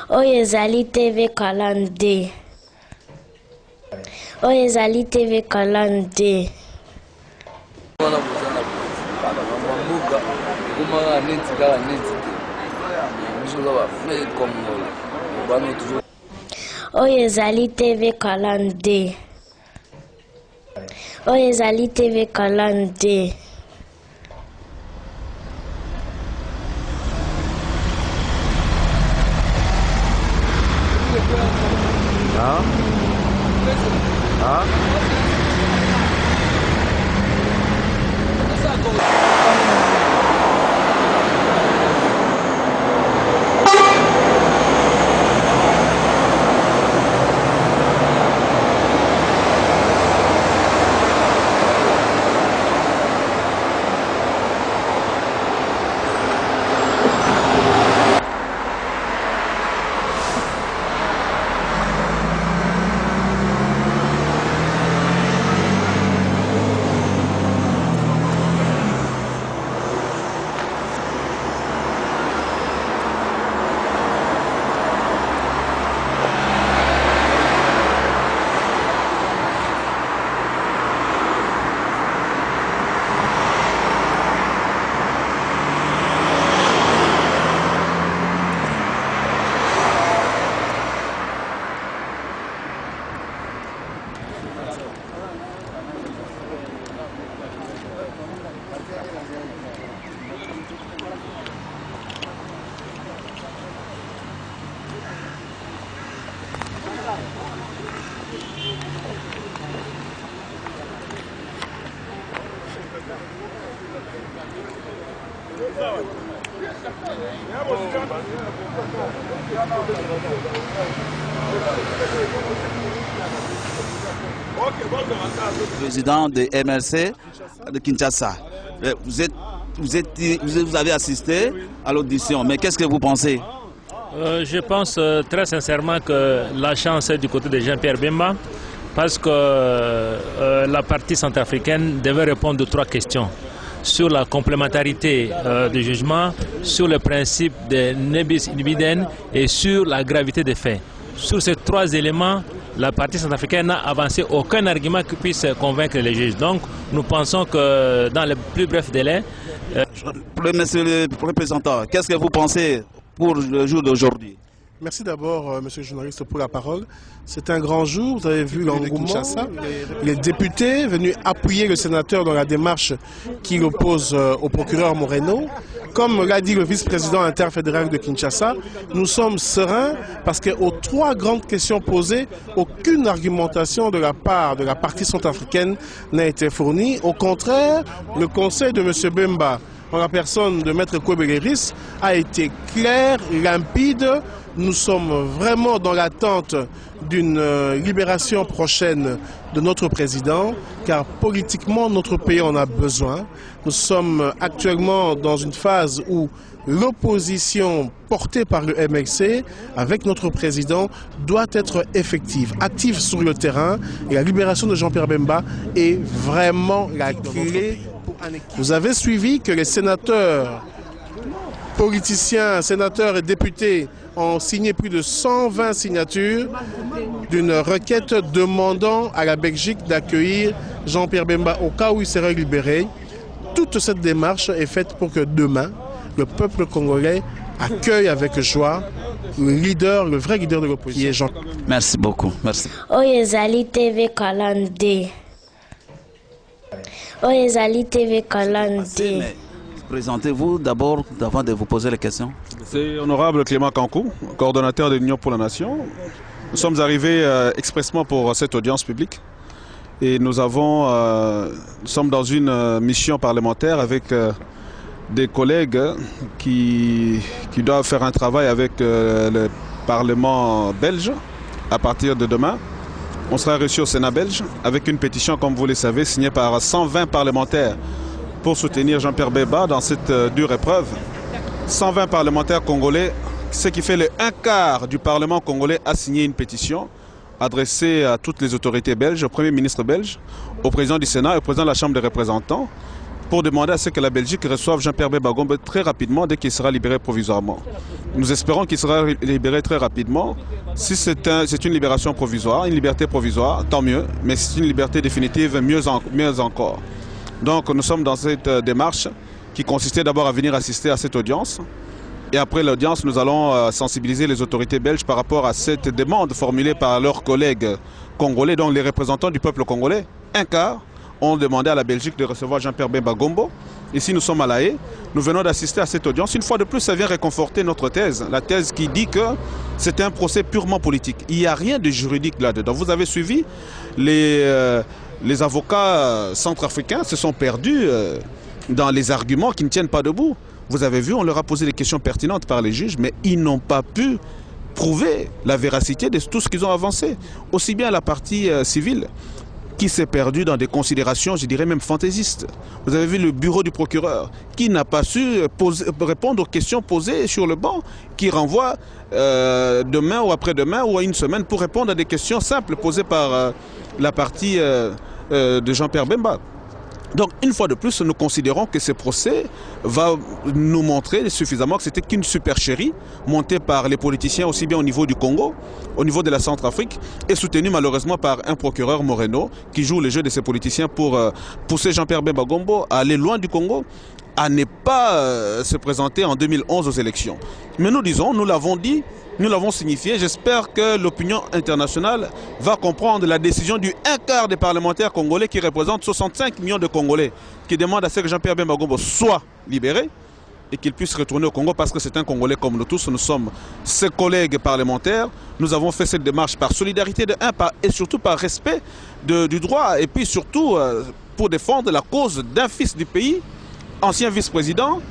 Oyo ezali TV Kalande. Oyo ezali TV Kalande. Oyo ezali TV Kalande. Oyo ezali TV Kalande. Président de MLC de Kinshasa. Vous avez assisté à l'audition, mais qu'est-ce que vous pensez? Je pense très sincèrement que la chance est du côté de Jean-Pierre Bemba, parce que la partie centrafricaine devait répondre à 3 questions. Sur la complémentarité du jugement, sur le principe de nebis in idem et sur la gravité des faits. Sur ces 3 éléments, la partie centrafricaine n'a avancé aucun argument qui puisse convaincre les juges. Donc nous pensons que dans le plus bref délai... Monsieur le représentant, qu'est-ce que vous pensez pour le jour d'aujourd'hui? Merci d'abord, monsieur le journaliste, pour la parole. C'est un grand jour, vous avez vu l'engouement. Les députés venus appuyer le sénateur dans la démarche qui l'oppose au procureur Moreno. Comme l'a dit le vice-président interfédéral de Kinshasa, nous sommes sereins parce qu'aux 3 grandes questions posées, aucune argumentation de la part de la partie centrafricaine n'a été fournie. Au contraire, le conseil de M. Bemba, en la personne de Maître Kouébéléris, a été clair, limpide. Nous sommes vraiment dans l'attente d'une libération prochaine de notre président, car politiquement, notre pays en a besoin. Nous sommes actuellement dans une phase où l'opposition portée par le MLC, avec notre président, doit être effective, active sur le terrain. Et la libération de Jean-Pierre Bemba est vraiment la clé. Vous avez suivi que les sénateurs, politiciens, sénateurs et députés ont signé plus de 120 signatures d'une requête demandant à la Belgique d'accueillir Jean-Pierre Bemba au cas où il serait libéré. Toute cette démarche est faite pour que demain, le peuple congolais accueille avec joie le leader, le vrai leader de l'opposition, qui est Jean. Merci beaucoup. Merci. Oyo ezali TV Kalande. Oyo ezali TV Kalande. Présentez-vous d'abord avant de vous poser les questions. C'est Honorable Clément Kankou, coordonnateur de l'Union pour la Nation. Nous sommes arrivés expressément pour cette audience publique et nous sommes dans une mission parlementaire avec des collègues qui doivent faire un travail avec le Parlement belge à partir de demain. On sera reçu au Sénat belge avec une pétition, comme vous le savez, signée par 120 parlementaires pour soutenir Jean-Pierre Bemba dans cette dure épreuve. 120 parlementaires congolais, ce qui fait le 1/4 du Parlement congolais a signé une pétition adressée à toutes les autorités belges, au Premier ministre belge, au président du Sénat et au président de la Chambre des représentants, pour demander à ce que la Belgique reçoive Jean-Pierre Bemba Gombo très rapidement dès qu'il sera libéré provisoirement. Nous espérons qu'il sera libéré très rapidement. Si c'est une libération provisoire, une liberté provisoire, tant mieux, mais si c'est une liberté définitive, mieux encore. Donc nous sommes dans cette démarche qui consistait d'abord à venir assister à cette audience. Et après l'audience, nous allons sensibiliser les autorités belges par rapport à cette demande formulée par leurs collègues congolais, donc les représentants du peuple congolais. Un quart ont demandé à la Belgique de recevoir Jean-Pierre Bemba Gombo. Ici, nous sommes à La Haye. Nous venons d'assister à cette audience. Une fois de plus, ça vient réconforter notre thèse. La thèse qui dit que c'est un procès purement politique. Il n'y a rien de juridique là-dedans. Vous avez suivi, les avocats centrafricains se sont perdus dans les arguments qui ne tiennent pas debout. Vous avez vu, on leur a posé des questions pertinentes par les juges, mais ils n'ont pas pu prouver la véracité de tout ce qu'ils ont avancé. Aussi bien la partie civile, qui s'est perdu dans des considérations, je dirais même fantaisistes. Vous avez vu le bureau du procureur qui n'a pas su répondre aux questions posées sur le banc, qui renvoie demain ou après-demain ou à une semaine pour répondre à des questions simples posées par la partie de Jean-Pierre Bemba. Donc, une fois de plus, nous considérons que ce procès va nous montrer suffisamment que c'était qu'une supercherie montée par les politiciens aussi bien au niveau du Congo, au niveau de la Centrafrique, et soutenue malheureusement par un procureur Moreno qui joue le jeu de ces politiciens pour pousser Jean-Pierre Bemba Gombo à aller loin du Congo, à ne pas se présenter en 2011 aux élections. Mais nous disons, nous l'avons dit, nous l'avons signifié. J'espère que l'opinion internationale va comprendre la décision du un quart des parlementaires congolais qui représentent 65 millions de Congolais qui demandent à ce que Jean-Pierre Bemba Gombo soit libéré et qu'il puisse retourner au Congo parce que c'est un Congolais comme nous tous. Nous sommes ses collègues parlementaires. Nous avons fait cette démarche par solidarité et surtout par respect du droit et puis surtout pour défendre la cause d'un fils du pays, ancien vice-président,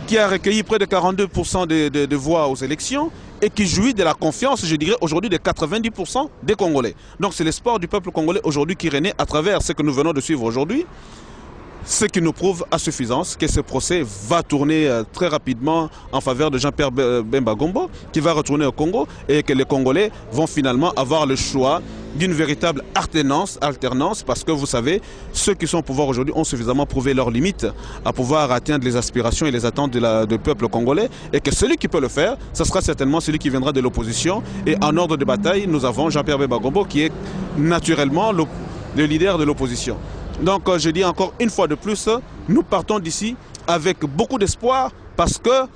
qui a recueilli près de 42% de voix aux élections et qui jouit de la confiance, je dirais, aujourd'hui de 90% des Congolais. Donc c'est l'espoir du peuple congolais aujourd'hui qui renaît à travers ce que nous venons de suivre aujourd'hui, ce qui nous prouve à suffisance que ce procès va tourner très rapidement en faveur de Jean-Pierre Bemba Gombo, qui va retourner au Congo et que les Congolais vont finalement avoir le choix d'une véritable alternance, parce que vous savez, ceux qui sont au pouvoir aujourd'hui ont suffisamment prouvé leurs limites à pouvoir atteindre les aspirations et les attentes du peuple congolais, et que celui qui peut le faire, ce sera certainement celui qui viendra de l'opposition. Et en ordre de bataille, nous avons Jean-Pierre Bemba Gombo qui est naturellement le leader de l'opposition. Donc je dis encore une fois de plus, nous partons d'ici avec beaucoup d'espoir parce que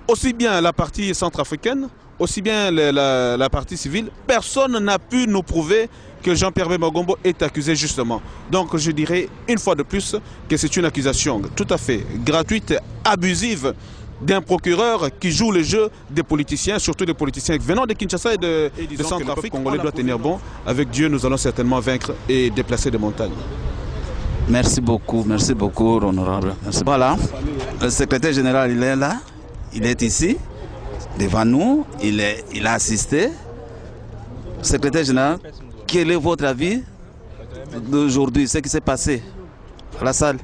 aussi bien la partie centrafricaine, aussi bien la partie civile, personne n'a pu nous prouver que Jean-Pierre Bemba Gombo est accusé justement. Donc je dirais une fois de plus que c'est une accusation tout à fait gratuite, abusive d'un procureur qui joue le jeu des politiciens, surtout des politiciens venant de Kinshasa et de Centrafrique. Le Congolais doit tenir bon. Avec Dieu, nous allons certainement vaincre et déplacer des montagnes. Merci beaucoup, honorable. Merci. Voilà, le secrétaire général, il est là, il est ici, devant nous, il a assisté. Secrétaire général, quel est votre avis d'aujourd'hui, ce qui s'est passé à la salle?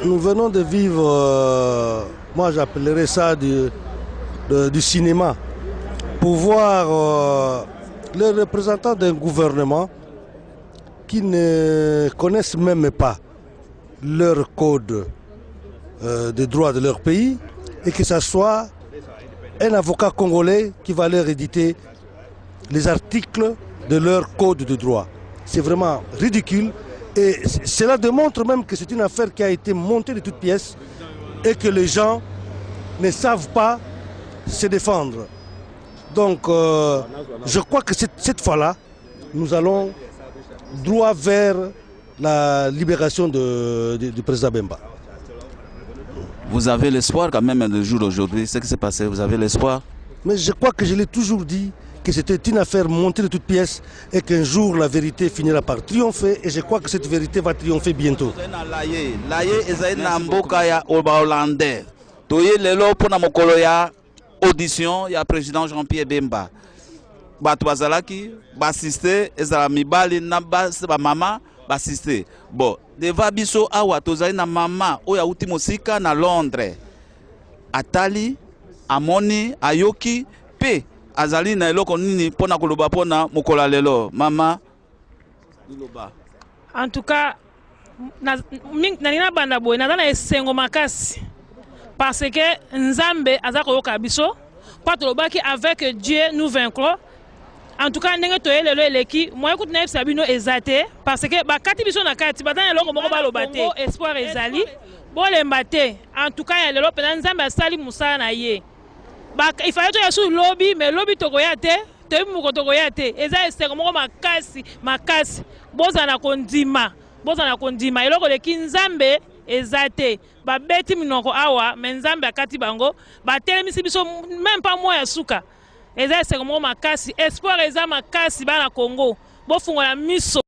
Nous venons de vivre, moi j'appellerais ça du cinéma, pour voir les représentants d'un gouvernement qui ne connaissent même pas leur code de droit de leur pays, et que ce soit un avocat congolais qui va leur éditer les articles de leur code de droit. C'est vraiment ridicule, et cela démontre même que c'est une affaire qui a été montée de toutes pièces et que les gens ne savent pas se défendre. Donc je crois que cette fois-là, nous allons droit vers la libération du président Bemba. Vous avez l'espoir quand même le jour d'aujourd'hui, ce qui s'est passé, vous avez l'espoir? Mais je crois que je l'ai toujours dit, que c'était une affaire montée de toutes pièces et qu'un jour la vérité finira par triompher, et je crois que cette vérité va triompher bientôt. Audition, il y a le président Jean-Pierre Bemba. Bato bazalaki basiste ezala mibali na ba mama basiste bon deva biso awa tozali na mama oya uti mosika na Londres atali amoni ayoki pe azali na eloko nini pona koloba pona mokola lelo mama liloba. En tout cas nalina banda boye naza na esengo makasi parce que Nzambe aza koyoka biso pa tolobaki avec Dieu nous vaincrons. En tout cas ndenge toyelelo eleki moye kuti na yebisa bino eza te parce que bakati biso na kati batana eloko moko baloba te espoir ezali bolemba te. En tout cas ya lelo pena Nzambe asali musala na ye il fallait to yasu lobby mais lobby tokoya te toyebi moko tokoya te eza esengo moko makasi bozana kondima eloko leki Nzambe eza te babeti minoko awa me Nzambe akati bango batelemisi biso même pas moya suka eza esengo moko makasi espoir eza makasi bana Congo bofungola miso